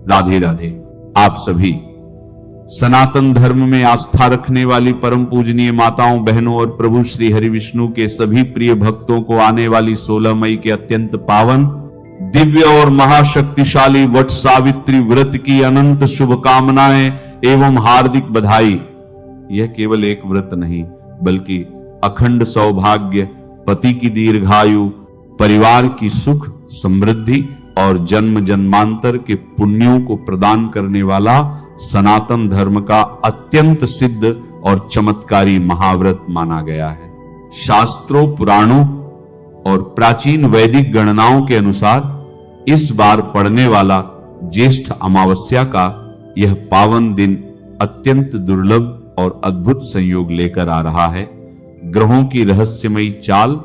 राधे राधे। आप सभी सनातन धर्म में आस्था रखने वाली परम पूजनीय माताओं, बहनों और प्रभु श्री हरि विष्णु के सभी प्रिय भक्तों को आने वाली 16 मई के अत्यंत पावन, दिव्य और महाशक्तिशाली वट सावित्री व्रत की अनंत शुभकामनाएं एवं हार्दिक बधाई। यह केवल एक व्रत नहीं बल्कि अखंड सौभाग्य, पति की दीर्घायु, परिवार की सुख समृद्धि और जन्म जन्मांतर के पुण्यों को प्रदान करने वाला सनातन धर्म का अत्यंत सिद्ध और चमत्कारी महाव्रत माना गया है। शास्त्रों, पुराणों और प्राचीन वैदिक गणनाओं के अनुसार इस बार पड़ने वाला ज्येष्ठ अमावस्या का यह पावन दिन अत्यंत दुर्लभ और अद्भुत संयोग लेकर आ रहा है। ग्रहों की रहस्यमयी चाल,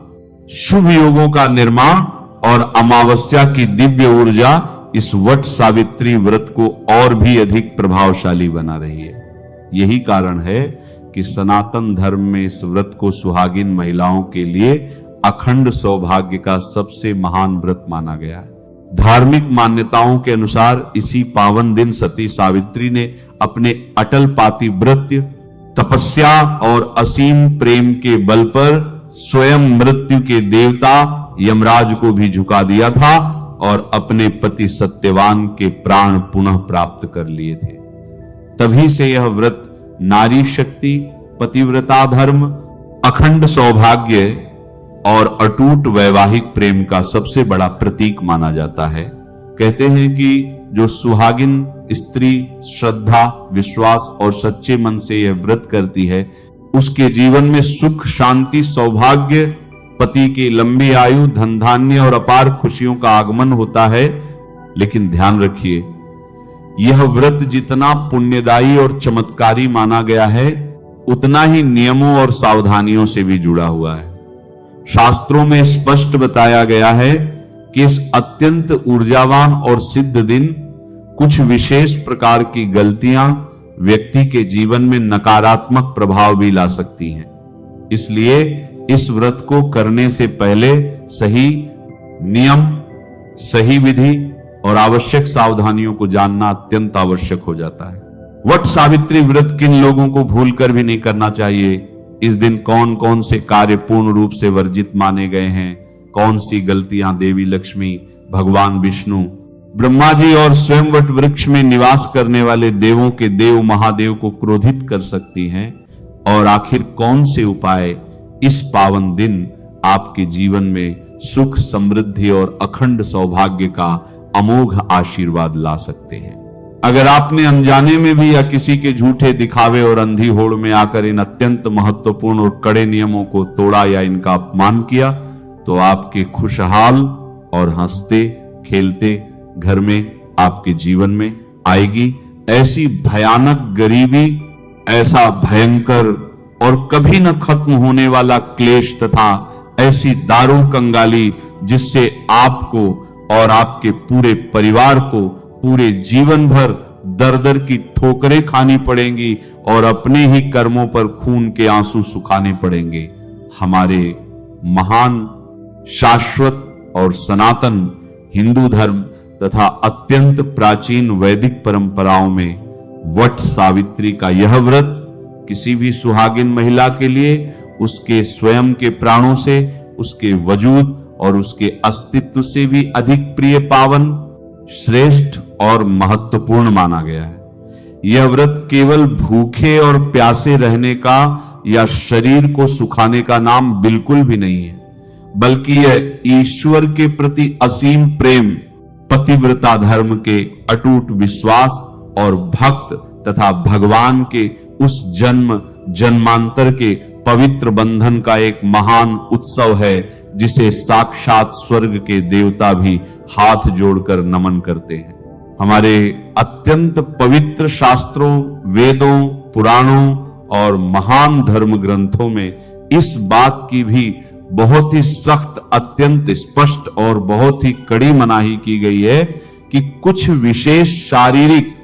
शुभ योगों का निर्माण और अमावस्या की दिव्य ऊर्जा इस वट सावित्री व्रत को और भी अधिक प्रभावशाली बना रही है। यही कारण है कि सनातन धर्म में इस व्रत को सुहागिन महिलाओं के लिए अखंड सौभाग्य का सबसे महान व्रत माना गया है। धार्मिक मान्यताओं के अनुसार इसी पावन दिन सती सावित्री ने अपने अटल पातिव्रत्य, तपस्या और असीम प्रेम के बल पर स्वयं मृत्यु के देवता यमराज को भी झुका दिया था और अपने पति सत्यवान के प्राण पुनः प्राप्त कर लिए थे। तभी से यह व्रत नारी शक्ति, पतिव्रता धर्म, अखंड सौभाग्य और अटूट वैवाहिक प्रेम का सबसे बड़ा प्रतीक माना जाता है। कहते हैं कि जो सुहागिन स्त्री श्रद्धा, विश्वास और सच्चे मन से यह व्रत करती है, उसके जीवन में सुख, शांति, सौभाग्य, पति की लंबी आयु, धन धान्य और अपार खुशियों का आगमन होता है। लेकिन ध्यान रखिए, यह व्रत जितना पुण्यदायी और चमत्कारी माना गया है, उतना ही नियमों और सावधानियों से भी जुड़ा हुआ है। शास्त्रों में स्पष्ट बताया गया है कि इस अत्यंत ऊर्जावान और सिद्ध दिन कुछ विशेष प्रकार की गलतियां व्यक्ति के जीवन में नकारात्मक प्रभाव भी ला सकती हैं। इसलिए इस व्रत को करने से पहले सही नियम, सही विधि और आवश्यक सावधानियों को जानना अत्यंत आवश्यक हो जाता है। वट सावित्री व्रत किन लोगों को भूलकर भी नहीं करना चाहिए, इस दिन कौन कौन से कार्य पूर्ण रूप से वर्जित माने गए हैं, कौन सी गलतियां देवी लक्ष्मी, भगवान विष्णु, ब्रह्मा जी और स्वयं वट वृक्ष में निवास करने वाले देवों के देव महादेव को क्रोधित कर सकती हैं, और आखिर कौन से उपाय इस पावन दिन आपके जीवन में सुख, समृद्धि और अखंड सौभाग्य का अमोघ आशीर्वाद ला सकते हैं। अगर आपने अनजाने में भी या किसी के झूठे दिखावे और अंधी होड़ में आकर इन अत्यंत महत्वपूर्ण और कड़े नियमों को तोड़ा या इनका अपमान किया, तो आपके खुशहाल और हंसते खेलते घर में आपके जीवन में आएगी ऐसी भयानक गरीबी, ऐसा भयंकर और कभी न खत्म होने वाला क्लेश तथा ऐसी दारुण कंगाली जिससे आपको और आपके पूरे परिवार को पूरे जीवन भर दर दर की ठोकरें खानी पड़ेंगी और अपने ही कर्मों पर खून के आंसू सुखाने पड़ेंगे। हमारे महान, शाश्वत और सनातन हिंदू धर्म तथा अत्यंत प्राचीन वैदिक परंपराओं में वट सावित्री का यह व्रत किसी भी सुहागिन महिला के लिए उसके स्वयं के प्राणों से, उसके वजूद और उसके अस्तित्व से भी अधिक प्रिय, पावन, श्रेष्ठ और महत्वपूर्ण माना गया है। यह व्रत केवल भूखे और प्यासे रहने का या शरीर को सुखाने का नाम बिल्कुल भी नहीं है, बल्कि यह ईश्वर के प्रति असीम प्रेम, पतिव्रता धर्म के अटूट विश्वास और भक्त तथा भगवान के उस जन्म जन्मांतर के पवित्र बंधन का एक महान उत्सव है, जिसे साक्षात स्वर्ग के देवता भी हाथ जोड़कर नमन करते हैं। हमारे अत्यंत पवित्र शास्त्रों, वेदों, पुराणों और महान धर्म ग्रंथों में इस बात की भी बहुत ही सख्त, अत्यंत स्पष्ट और बहुत ही कड़ी मनाही की गई है कि कुछ विशेष शारीरिक,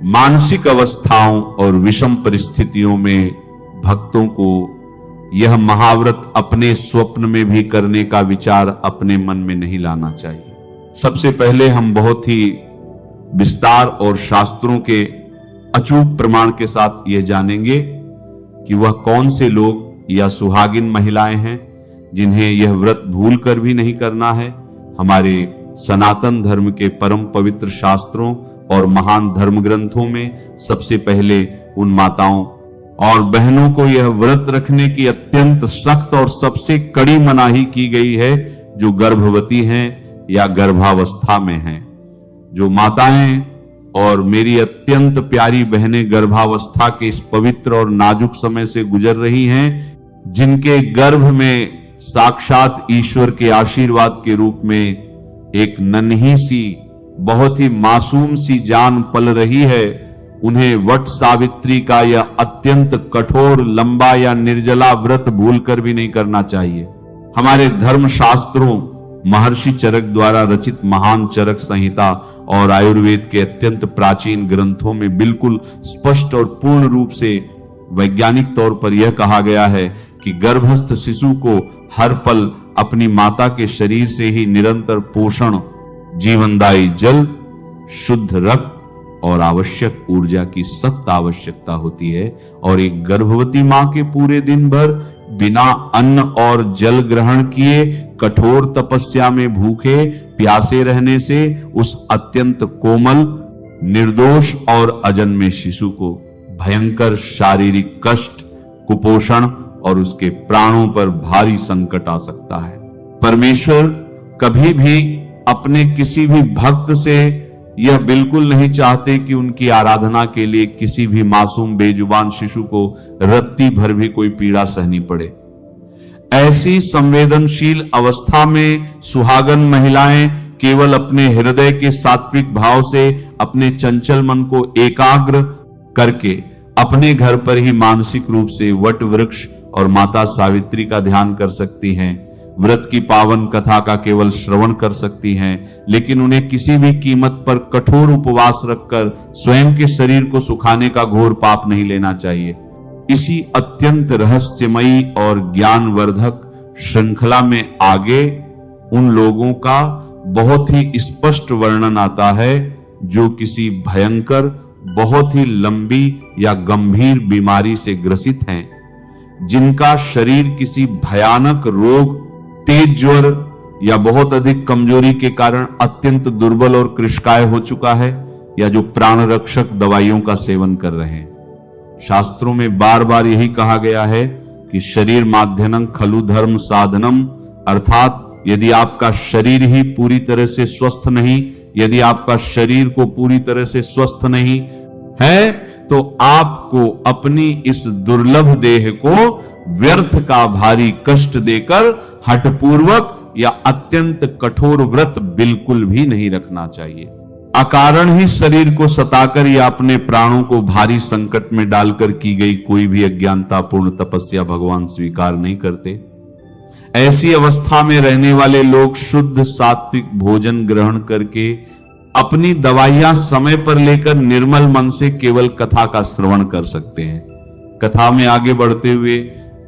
मानसिक अवस्थाओं और विषम परिस्थितियों में भक्तों को यह महाव्रत अपने स्वप्न में भी करने का विचार अपने मन में नहीं लाना चाहिए। सबसे पहले हम बहुत ही विस्तार और शास्त्रों के अचूक प्रमाण के साथ यह जानेंगे कि वह कौन से लोग या सुहागिन महिलाएं हैं जिन्हें यह व्रत भूल कर भी नहीं करना है। हमारे सनातन धर्म के परम पवित्र शास्त्रों और महान धर्म ग्रंथों में सबसे पहले उन माताओं और बहनों को यह व्रत रखने की अत्यंत सख्त और सबसे कड़ी मनाही की गई है जो गर्भवती हैं या गर्भावस्था में हैं। जो माताएं और मेरी अत्यंत प्यारी बहनें गर्भावस्था के इस पवित्र और नाजुक समय से गुजर रही हैं, जिनके गर्भ में साक्षात ईश्वर के आशीर्वाद के रूप में एक नन्ही सी बहुत ही मासूम सी जान पल रही है, उन्हें वट सावित्री का यह अत्यंत कठोर लंबा या निर्जला व्रत भूलकर भी नहीं करना चाहिए। हमारे धर्म शास्त्रों, महर्षि चरक द्वारा रचित महान चरक संहिता और आयुर्वेद के अत्यंत प्राचीन ग्रंथों में बिल्कुल स्पष्ट और पूर्ण रूप से वैज्ञानिक तौर पर यह कहा गया है कि गर्भस्थ शिशु को हर पल अपनी माता के शरीर से ही निरंतर पोषण, जीवनदायी जल, शुद्ध रक्त और आवश्यक ऊर्जा की सख्त आवश्यकता होती है। और एक गर्भवती मां के पूरे दिन भर बिना अन्न और जल ग्रहण किए कठोर तपस्या में भूखे प्यासे रहने से उस अत्यंत कोमल, निर्दोष और अजन्मे शिशु को भयंकर शारीरिक कष्ट, कुपोषण और उसके प्राणों पर भारी संकट आ सकता है। परमेश्वर कभी भी अपने किसी भी भक्त से यह बिल्कुल नहीं चाहते कि उनकी आराधना के लिए किसी भी मासूम बेजुबान शिशु को रत्ती भर भी कोई पीड़ा सहनी पड़े। ऐसी संवेदनशील अवस्था में सुहागन महिलाएं केवल अपने हृदय के सात्विक भाव से अपने चंचल मन को एकाग्र करके अपने घर पर ही मानसिक रूप से वट वृक्ष और माता सावित्री का ध्यान कर सकती हैं, व्रत की पावन कथा का केवल श्रवण कर सकती हैं, लेकिन उन्हें किसी भी कीमत पर कठोर उपवास रखकर स्वयं के शरीर को सुखाने का घोर पाप नहीं लेना चाहिए। इसी अत्यंत रहस्यमयी और ज्ञानवर्धक श्रृंखला में आगे उन लोगों का बहुत ही स्पष्ट वर्णन आता है जो किसी भयंकर, बहुत ही लंबी या गंभीर बीमारी से ग्रसित हैं, जिनका शरीर किसी भयानक रोग, तेज ज्वर या बहुत अधिक कमजोरी के कारण अत्यंत दुर्बल और कृशकाय हो चुका है, या जो प्राण रक्षक दवाइयों का सेवन कर रहे हैं। शास्त्रों में बार बार यही कहा गया है कि शरीर माध्यनं खलु धर्म साधनम, अर्थात यदि आपका शरीर ही पूरी तरह से स्वस्थ नहीं, यदि आपका शरीर को पूरी तरह से स्वस्थ नहीं है, तो आपको अपनी इस दुर्लभ देह को व्यर्थ का भारी कष्ट देकर हठपूर्वक या अत्यंत कठोर व्रत बिल्कुल भी नहीं रखना चाहिए। अकारण ही शरीर को सताकर या अपने प्राणों को भारी संकट में डालकर की गई कोई भी अज्ञानतापूर्ण तपस्या भगवान स्वीकार नहीं करते। ऐसी अवस्था में रहने वाले लोग शुद्ध सात्विक भोजन ग्रहण करके अपनी दवाइयां समय पर लेकर निर्मल मन से केवल कथा का श्रवण कर सकते हैं। कथा में आगे बढ़ते हुए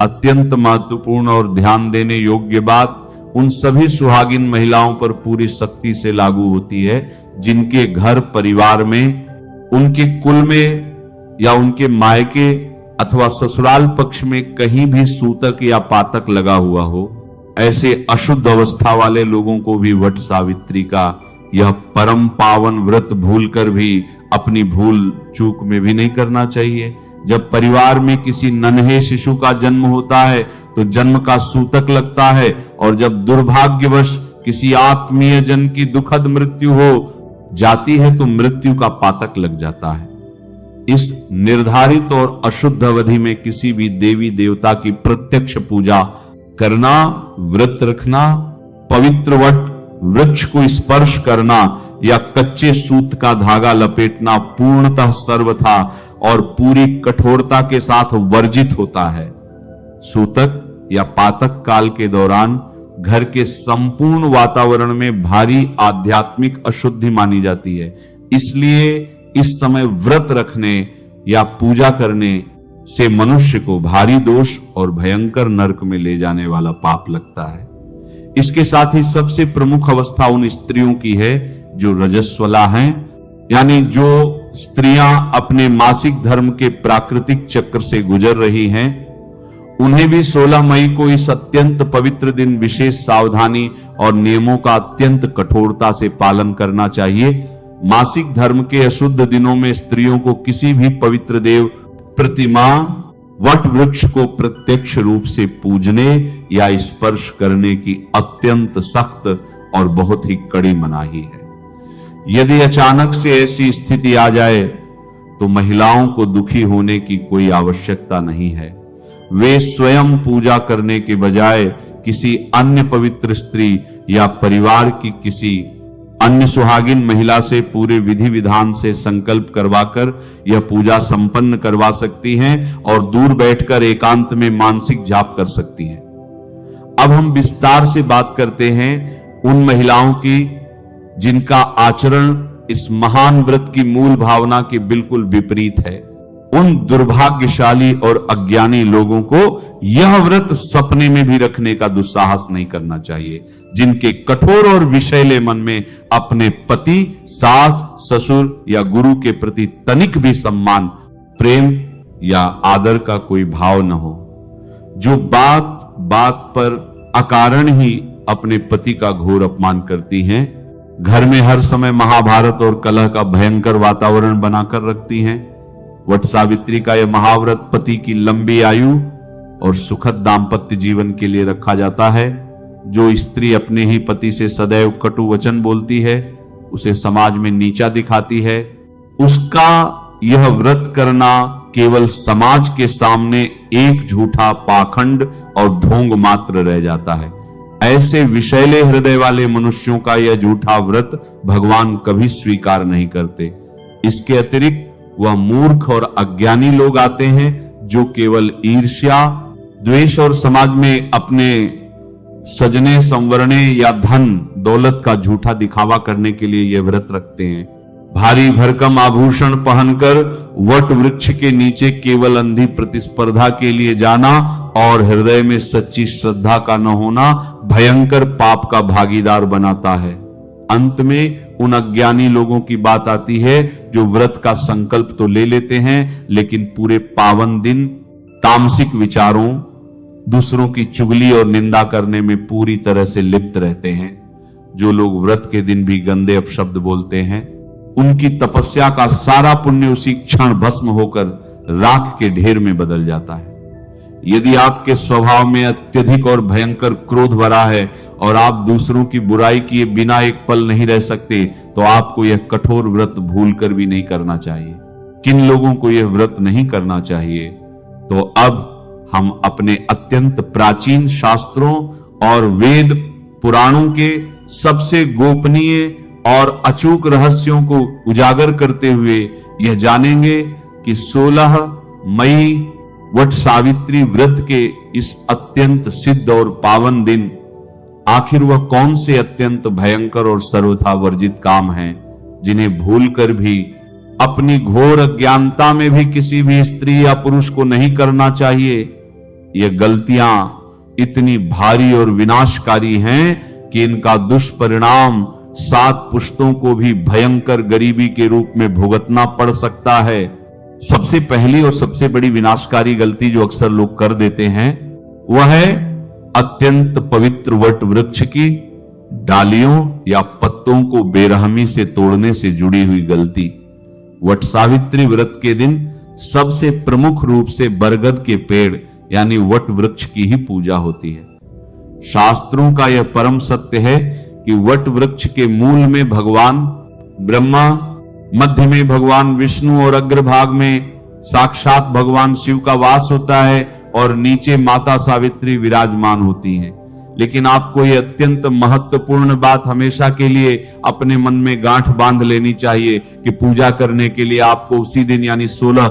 अत्यंत महत्वपूर्ण और ध्यान देने योग्य बात उन सभी सुहागिन महिलाओं पर पूरी सख्ती से लागू होती है जिनके घर परिवार में, उनके कुल में या उनके मायके अथवा ससुराल पक्ष में कहीं भी सूतक या पातक लगा हुआ हो। ऐसे अशुद्ध अवस्था वाले लोगों को भी वट सावित्री का यह परम पावन व्रत भूलकर भी अपनी भूल चूक में भी नहीं करना चाहिए। जब परिवार में किसी नन्हे शिशु का जन्म होता है तो जन्म का सूतक लगता है, और जब दुर्भाग्यवश किसी आत्मीय जन की दुखद मृत्यु हो जाती है तो मृत्यु का पातक लग जाता है। इस निर्धारित और अशुद्ध अवधि में किसी भी देवी देवता की प्रत्यक्ष पूजा करना, व्रत रखना, पवित्र वट वृक्ष को स्पर्श करना या कच्चे सूत का धागा लपेटना पूर्णतः सर्वथा और पूरी कठोरता के साथ वर्जित होता है। सूतक या पातक काल के दौरान घर के संपूर्ण वातावरण में भारी आध्यात्मिक अशुद्धि मानी जाती है, इसलिए इस समय व्रत रखने या पूजा करने से मनुष्य को भारी दोष और भयंकर नरक में ले जाने वाला पाप लगता है। इसके साथ ही सबसे प्रमुख अवस्था उन स्त्रियों की है जो रजस्वला हैं यानी जो स्त्रियां अपने मासिक धर्म के प्राकृतिक चक्र से गुजर रही हैं, उन्हें भी 16 मई को इस अत्यंत पवित्र दिन विशेष सावधानी और नियमों का अत्यंत कठोरता से पालन करना चाहिए। मासिक धर्म के अशुद्ध दिनों में स्त्रियों को किसी भी पवित्र देव, प्रतिमा, वट वृक्ष को प्रत्यक्ष रूप से पूजने या स्पर्श करने की अत्यंत सख्त और बहुत ही कड़ी मनाही है। यदि अचानक से ऐसी स्थिति आ जाए तो महिलाओं को दुखी होने की कोई आवश्यकता नहीं है। वे स्वयं पूजा करने के बजाय किसी अन्य पवित्र स्त्री या परिवार की किसी अन्य सुहागिन महिला से पूरे विधि विधान से संकल्प करवाकर यह पूजा संपन्न करवा सकती हैं और दूर बैठकर एकांत में मानसिक जाप कर सकती हैं। अब हम विस्तार से बात करते हैं उन महिलाओं की जिनका आचरण इस महान व्रत की मूल भावना के बिल्कुल विपरीत है। उन दुर्भाग्यशाली और अज्ञानी लोगों को यह व्रत सपने में भी रखने का दुस्साहस नहीं करना चाहिए, जिनके कठोर और विषैले मन में अपने पति, सास, ससुर या गुरु के प्रति तनिक भी सम्मान, प्रेम या आदर का कोई भाव न हो, जो बात बात पर अकारण ही अपने पति का घोर अपमान करती हैं, घर में हर समय महाभारत और कलह का भयंकर वातावरण बनाकर रखती हैं। वट सावित्री का यह महाव्रत पति की लंबी आयु और सुखद दाम्पत्य जीवन के लिए रखा जाता है। जो स्त्री अपने ही पति से सदैव कटु वचन बोलती है, उसे समाज में नीचा दिखाती है, उसका यह व्रत करना केवल समाज के सामने एक झूठा पाखंड और ढोंग मात्र रह जाता है। ऐसे विषैले हृदय वाले मनुष्यों का यह झूठा व्रत भगवान कभी स्वीकार नहीं करते। इसके अतिरिक्त वह मूर्ख और अज्ञानी लोग आते हैं जो केवल ईर्ष्या, द्वेष और समाज में अपने सजने संवरने या धन दौलत का झूठा दिखावा करने के लिए यह व्रत रखते हैं। भारी भरकम आभूषण पहनकर वट वृक्ष के नीचे केवल अंधी प्रतिस्पर्धा के लिए जाना और हृदय में सच्ची श्रद्धा का न होना भयंकर पाप का भागीदार बनाता है। अंत में उन अज्ञानी लोगों की बात आती है जो व्रत का संकल्प तो ले लेते हैं, लेकिन पूरे पावन दिन तामसिक विचारों, दूसरों की चुगली और निंदा करने में पूरी तरह से लिप्त रहते हैं। जो लोग व्रत के दिन भी गंदे अपशब्द बोलते हैं, उनकी तपस्या का सारा पुण्य उसी क्षण भस्म होकर राख के ढेर में बदल जाता है। यदि आपके स्वभाव में अत्यधिक और भयंकर क्रोध भरा है और आप दूसरों की बुराई किए बिना एक पल नहीं रह सकते, तो आपको यह कठोर व्रत भूलकर भी नहीं करना चाहिए। किन लोगों को यह व्रत नहीं करना चाहिए? तो अब हम अपने अत्यंत प्राचीन शास्त्रों और वेद पुराणों के सबसे गोपनीय और अचूक रहस्यों को उजागर करते हुए यह जानेंगे कि 16 मई वट सावित्री व्रत के इस अत्यंत सिद्ध और पावन दिन आखिर वह कौन से अत्यंत भयंकर और सर्वथा वर्जित काम हैं जिन्हें भूलकर भी, अपनी घोर अज्ञानता में भी किसी भी स्त्री या पुरुष को नहीं करना चाहिए। ये गलतियां इतनी भारी और विनाशकारी हैं कि इनका दुष्परिणाम 7 पुश्तों को भी भयंकर गरीबी के रूप में भुगतना पड़ सकता है। सबसे पहली और सबसे बड़ी विनाशकारी गलती जो अक्सर लोग कर देते हैं वह है अत्यंत पवित्र वट वृक्ष की डालियों या पत्तों को बेरहमी से तोड़ने से जुड़ी हुई गलती। वट सावित्री व्रत के दिन सबसे प्रमुख रूप से बरगद के पेड़ यानी वट वृक्ष की ही पूजा होती है। शास्त्रों का यह परम सत्य है कि वट वृक्ष के मूल में भगवान ब्रह्मा, मध्य में भगवान विष्णु और अग्रभाग में साक्षात भगवान शिव का वास होता है और नीचे माता सावित्री विराजमान होती हैं। लेकिन आपको यह अत्यंत महत्वपूर्ण बात हमेशा के लिए अपने मन में गांठ बांध लेनी चाहिए कि पूजा करने के लिए आपको उसी दिन यानी 16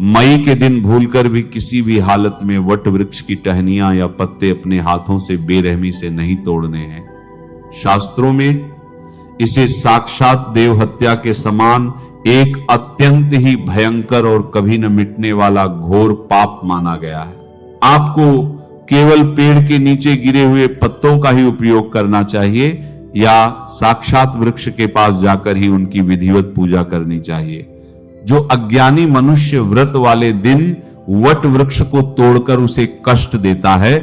मई के दिन भूलकर भी किसी भी हालत में वट वृक्ष की टहनियां या पत्ते अपने हाथों से बेरहमी से नहीं तोड़ने हैं। शास्त्रों में इसे साक्षात देव हत्या के समान एक अत्यंत ही भयंकर और कभी न मिटने वाला घोर पाप माना गया है। आपको केवल पेड़ के नीचे गिरे हुए पत्तों का ही उपयोग करना चाहिए, या साक्षात वृक्ष के पास जाकर ही उनकी विधिवत पूजा करनी चाहिए। जो अज्ञानी मनुष्य व्रत वाले दिन वट वृक्ष को तोड़कर उसे कष्ट देता है,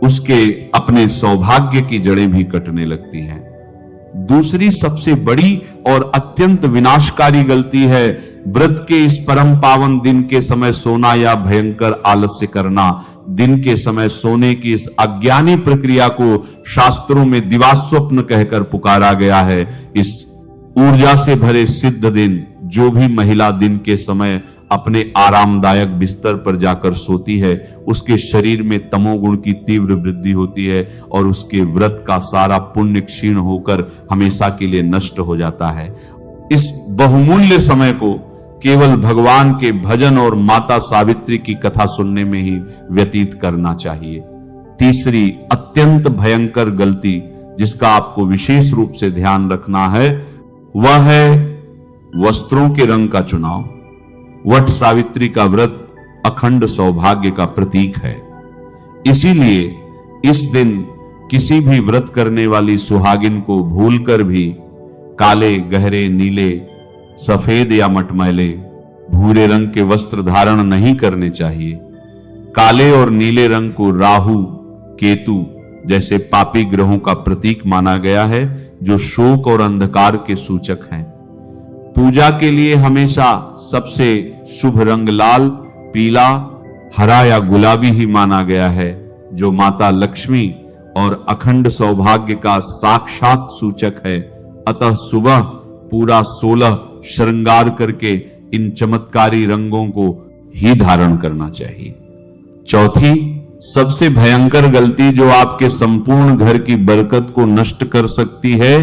उसके अपने सौभाग्य की जड़ें भी कटने लगती हैं। दूसरी सबसे बड़ी और अत्यंत विनाशकारी गलती है व्रत के इस परम पावन दिन के समय सोना या भयंकर आलस्य करना। दिन के समय सोने की इस अज्ञानी प्रक्रिया को शास्त्रों में दिवास्वप्न कहकर पुकारा गया है। इस ऊर्जा से भरे सिद्ध दिन जो भी महिला दिन के समय अपने आरामदायक बिस्तर पर जाकर सोती है, उसके शरीर में तमोगुण की तीव्र वृद्धि होती है और उसके व्रत का सारा पुण्य क्षीण होकर हमेशा के लिए नष्ट हो जाता है। इस बहुमूल्य समय को केवल भगवान के भजन और माता सावित्री की कथा सुनने में ही व्यतीत करना चाहिए। तीसरी अत्यंत भयंकर गलती जिसका आपको विशेष रूप से ध्यान रखना है वह है वस्त्रों के रंग का चुनाव। वट सावित्री का व्रत अखंड सौभाग्य का प्रतीक है, इसीलिए इस दिन किसी भी व्रत करने वाली सुहागिन को भूलकर भी काले, गहरे, नीले, सफेद या मटमैले, भूरे रंग के वस्त्र धारण नहीं करने चाहिए। काले और नीले रंग को राहु, केतु जैसे पापी ग्रहों का प्रतीक माना गया है, जो शोक और अंधकार के सूचक हैं। पूजा के लिए हमेशा सबसे शुभ रंग लाल, पीला, हरा या गुलाबी ही माना गया है, जो माता लक्ष्मी और अखंड सौभाग्य का साक्षात सूचक है। अतः सुबह पूरा 16 श्रृंगार करके इन चमत्कारी रंगों को ही धारण करना चाहिए। चौथी सबसे भयंकर गलती जो आपके संपूर्ण घर की बरकत को नष्ट कर सकती है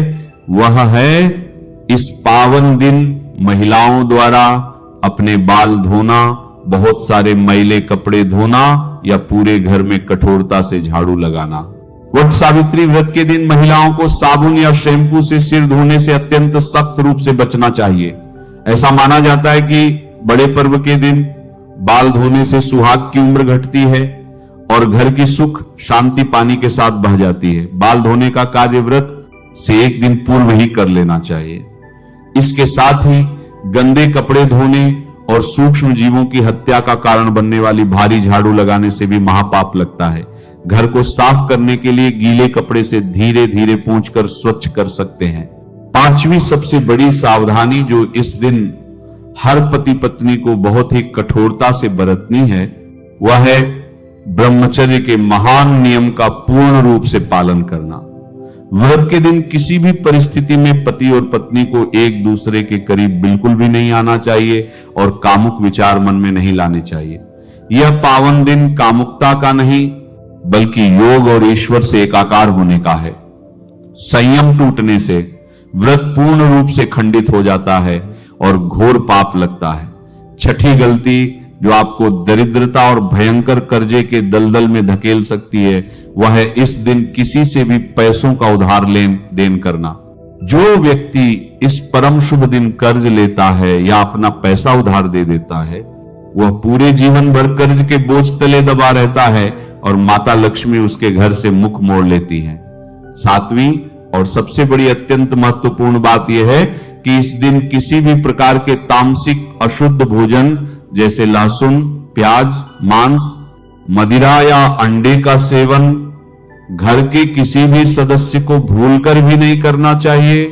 वह है इस पावन दिन महिलाओं द्वारा अपने बाल धोना, बहुत सारे मैले कपड़े धोना या पूरे घर में कठोरता से झाड़ू लगाना। वट सावित्री व्रत के दिन महिलाओं को साबुन या शैम्पू से सिर धोने से अत्यंत सख्त रूप से बचना चाहिए। ऐसा माना जाता है कि बड़े पर्व के दिन बाल धोने से सुहाग की उम्र घटती है और घर की सुख शांति पानी के साथ बह जाती है। बाल धोने का कार्य व्रत से एक दिन पूर्व ही कर लेना चाहिए। इसके साथ ही गंदे कपड़े धोने और सूक्ष्म जीवों की हत्या का कारण बनने वाली भारी झाड़ू लगाने से भी महापाप लगता है। घर को साफ करने के लिए गीले कपड़े से धीरे धीरे पोंछकर स्वच्छ कर सकते हैं। पांचवी सबसे बड़ी सावधानी जो इस दिन हर पति पत्नी को बहुत ही कठोरता से बरतनी है वह है ब्रह्मचर्य के महान नियम का पूर्ण रूप से पालन करना। व्रत के दिन किसी भी परिस्थिति में पति और पत्नी को एक दूसरे के करीब बिल्कुल भी नहीं आना चाहिए और कामुक विचार मन में नहीं लाने चाहिए। यह पावन दिन कामुकता का नहीं बल्कि योग और ईश्वर से एकाकार होने का है। संयम टूटने से व्रत पूर्ण रूप से खंडित हो जाता है और घोर पाप लगता है। छठी गलती जो आपको दरिद्रता और भयंकर कर्जे के दलदल में धकेल सकती है वह है इस दिन किसी से भी पैसों का उधार लेन देन करना। जो व्यक्ति इस परम शुभ दिन कर्ज लेता है या अपना पैसा उधार दे देता है वह पूरे जीवन भर कर्ज के बोझ तले दबा रहता है और माता लक्ष्मी उसके घर से मुख मोड़ लेती हैं। सातवीं और सबसे बड़ी अत्यंत महत्वपूर्ण बात यह है कि इस दिन किसी भी प्रकार के तामसिक अशुद्ध भोजन जैसे लहसुन, प्याज, मांस, मदिरा या अंडे का सेवन घर के किसी भी सदस्य को भूलकर भी नहीं करना चाहिए।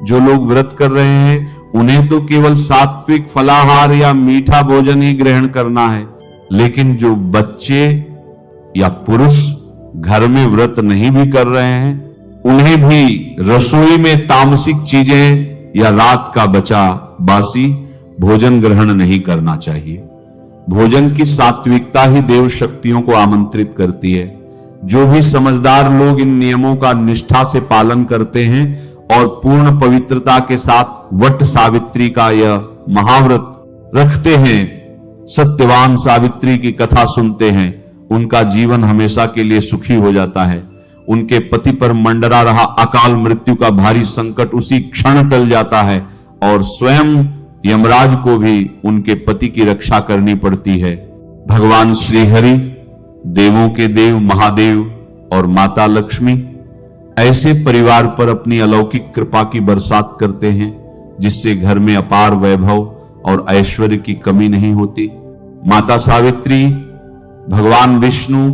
जो लोग व्रत कर रहे हैं उन्हें तो केवल सात्विक फलाहार या मीठा भोजन ही ग्रहण करना है, लेकिन जो बच्चे या पुरुष घर में व्रत नहीं भी कर रहे हैं उन्हें भी रसोई में तामसिक चीजें या रात का बचा बासी भोजन ग्रहण नहीं करना चाहिए। भोजन की सात्विकता ही देव शक्तियों को आमंत्रित करती है। जो भी समझदार लोग इन नियमों का निष्ठा से पालन करते हैं और पूर्ण पवित्रता के साथ वट सावित्री का यह महाव्रत रखते हैं, सत्यवान सावित्री की कथा सुनते हैं, उनका जीवन हमेशा के लिए सुखी हो जाता है। उनके पति पर मंडरा रहा अकाल मृत्यु का भारी संकट उसी क्षण टल जाता है और स्वयं यमराज को भी उनके पति की रक्षा करनी पड़ती है। भगवान श्री हरि, देवों के देव महादेव और माता लक्ष्मी ऐसे परिवार पर अपनी अलौकिक कृपा की बरसात करते हैं जिससे घर में अपार वैभव और ऐश्वर्य की कमी नहीं होती। माता सावित्री, भगवान विष्णु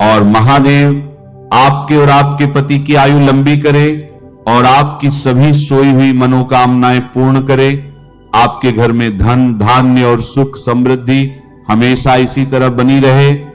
और महादेव आपके और आपके पति की आयु लंबी करे और आपकी सभी सोई हुई मनोकामनाएं पूर्ण करे। आपके घर में धन, धान्य और सुख समृद्धि हमेशा इसी तरह बनी रहे।